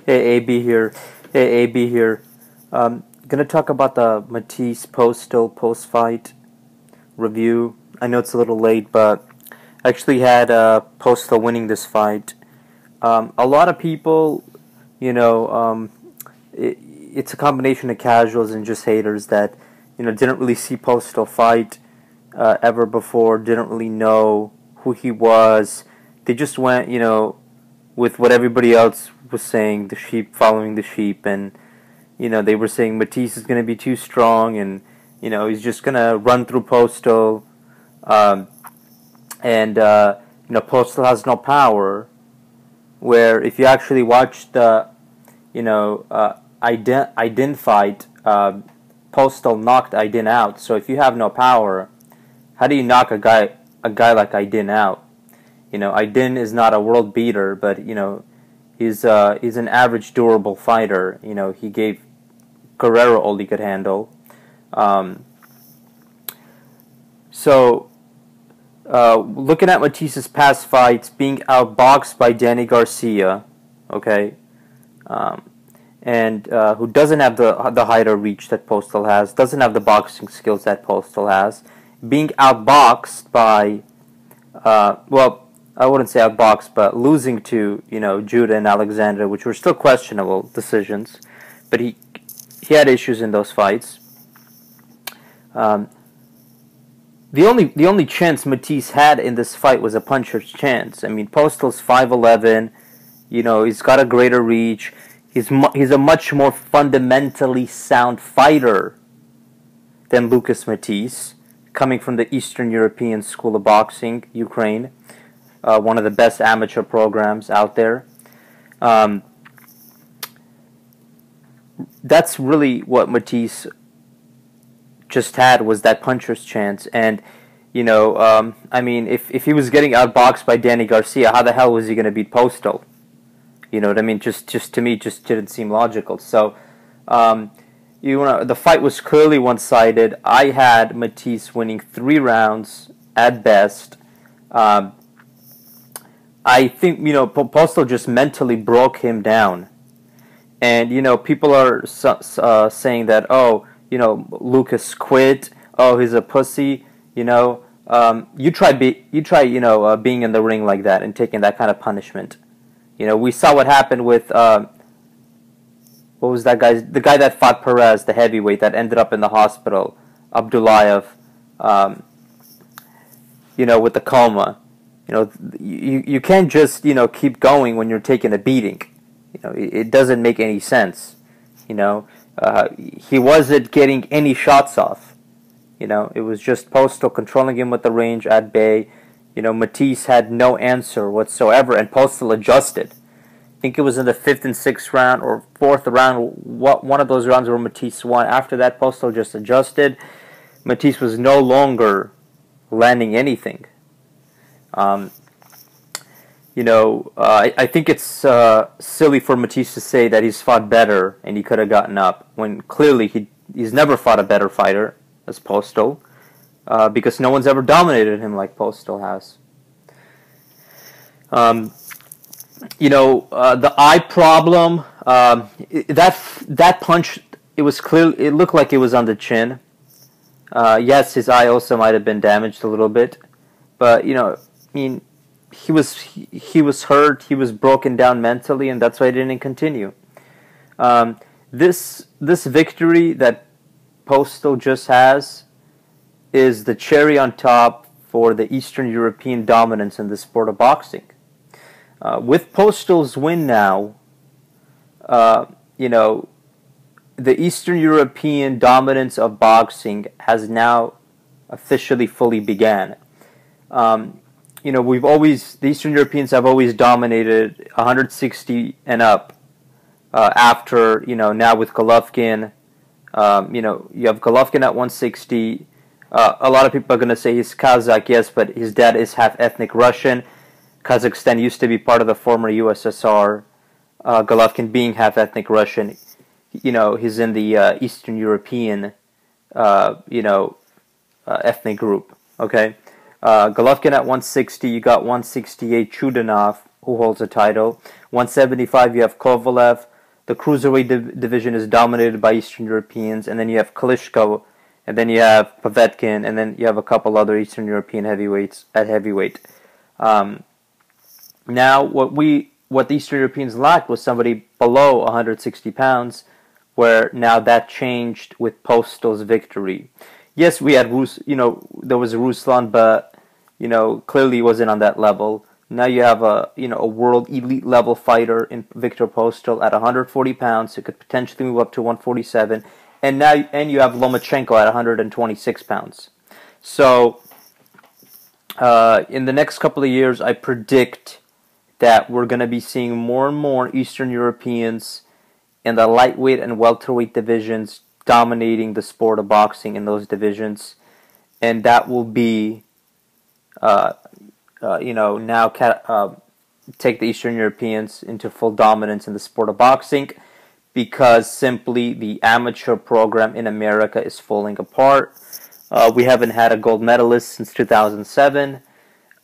Hey, AB here. Hey, AB here. Gonna talk about the Matthyse Postol post-fight review. I know it's a little late, but I actually had Postol winning this fight. A lot of people, you know, it's a combination of casuals and just haters that, didn't really see Postol fight ever before, didn't really know who he was. They just went, with what everybody else was saying, the sheep following the sheep, and they were saying Matthyse is going to be too strong, and he's just going to run through Postol, and Postol has no power. Where if you actually watch the Aydin fight, Postol knocked Aydin out. So if you have no power, how do you knock a guy like Aydin out? Aydin is not a world beater, but he's an average durable fighter. He gave Guerrero all he could handle. Looking at Mathyse's past fights, being outboxed by Danny Garcia, okay, and who doesn't have the height or reach that Postol has, doesn't have the boxing skills that Postol has, being outboxed by, well, I wouldn't say outboxed, but losing to Judah and Alexander, which were still questionable decisions, but he had issues in those fights. The only chance Matthyse had in this fight was a puncher's chance. I mean, Postol's 5'11", he's got a greater reach. He's a much more fundamentally sound fighter than Lucas Matthyse, coming from the Eastern European School of Boxing, Ukraine, one of the best amateur programs out there. That's really what Matthyse just had, was that puncher's chance. And I mean, if he was getting outboxed by Danny Garcia, how the hell was he going to beat Postol? You know what I mean? Just to me, just didn't seem logical. So the fight was clearly one-sided. I had Matthyse winning 3 rounds at best. I think Postol just mentally broke him down, and people are saying that, oh, Lucas quit. Oh, he's a pussy. You try being in the ring like that and taking that kind of punishment. We saw what happened with what was that guy? The guy that fought Perez, the heavyweight that ended up in the hospital, Abdullayev. With the coma. You can't just keep going when you're taking a beating. It doesn't make any sense. He wasn't getting any shots off. It was just Postol controlling him with the range at bay. Matthyse had no answer whatsoever, and Postol adjusted. I think it was in the 5th and 6th round or 4th round, one of those rounds where Matthyse won. After that, Postol just adjusted. Matthyse was no longer landing anything. I think it's silly for Matthyse to say that he's fought better and he could have gotten up, when clearly he's never fought a better fighter as Postol, because no one's ever dominated him like Postol has. The eye problem, that punch, it was clear. It looked like it was on the chin. Yes, his eye also might have been damaged a little bit, but I mean, he was hurt. He was broken down mentally, and that's why he didn't continue. This victory that Postol just has is the cherry on top for the Eastern European dominance in the sport of boxing. With Postol's win now, the Eastern European dominance of boxing has now officially fully began. The Eastern Europeans have always dominated 160 and up. After, now with Golovkin, you have Golovkin at 160. A lot of people are going to say he's Kazakh, yes, but his dad is half ethnic Russian. Kazakhstan used to be part of the former USSR. Golovkin being half ethnic Russian, he's in the Eastern European, ethnic group. Okay. Golovkin at 160, you got 168 Chudanov, who holds a title. 175, you have Kovalev. the cruiserweight division is dominated by Eastern Europeans, and then you have Klitschko, and then you have Povetkin, and then you have a couple other Eastern European heavyweights at heavyweight. Now, what the Eastern Europeans lacked was somebody below 160 pounds, where now that changed with Postol's victory. Yes, we had there was Ruslan, but clearly he wasn't on that level. Now you have a world elite level fighter in Viktor Postol at 140 pounds, who could potentially move up to 147, and you have Lomachenko at 126 pounds. So in the next couple of years, I predict that we're going to be seeing more and more Eastern Europeans in the lightweight and welterweight divisions dominating the sport of boxing in those divisions, and that will be take the Eastern Europeans into full dominance in the sport of boxing, because simply the amateur program in America is falling apart. We haven't had a gold medalist since 2007.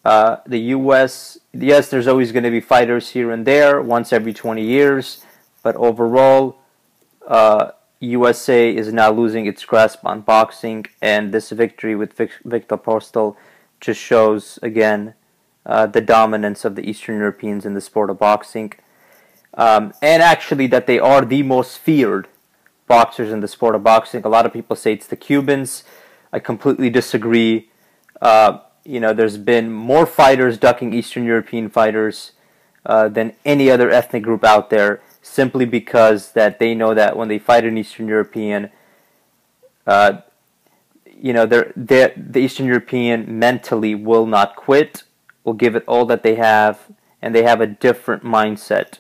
The U.S., yes, there's always going to be fighters here and there, once every 20 years, but overall, USA is now losing its grasp on boxing, and this victory with Viktor Postol just shows, again, the dominance of the Eastern Europeans in the sport of boxing, and actually that they are the most feared boxers in the sport of boxing. A lot of people say it's the Cubans. I completely disagree. There's been more fighters ducking Eastern European fighters than any other ethnic group out there, simply because that they know that when they fight an Eastern European, the Eastern European mentally will not quit, will give it all that they have, and they have a different mindset.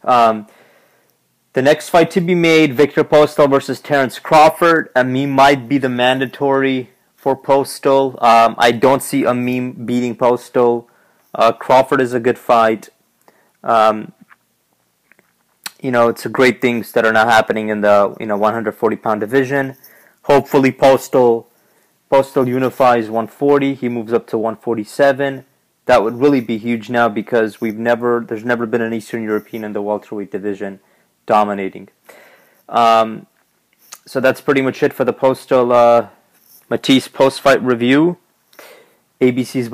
The next fight to be made, Viktor Postol versus Terence Crawford. Amim might be the mandatory for Postol. I don't see Amim beating Postol. Crawford is a good fight. It's a great things that are now happening in the 140-pound division. Hopefully Postol unifies 140. He moves up to 147. That would really be huge now, because there's never been an Eastern European in the welterweight division dominating. So that's pretty much it for the Postol Matthyse post-fight review. ABC's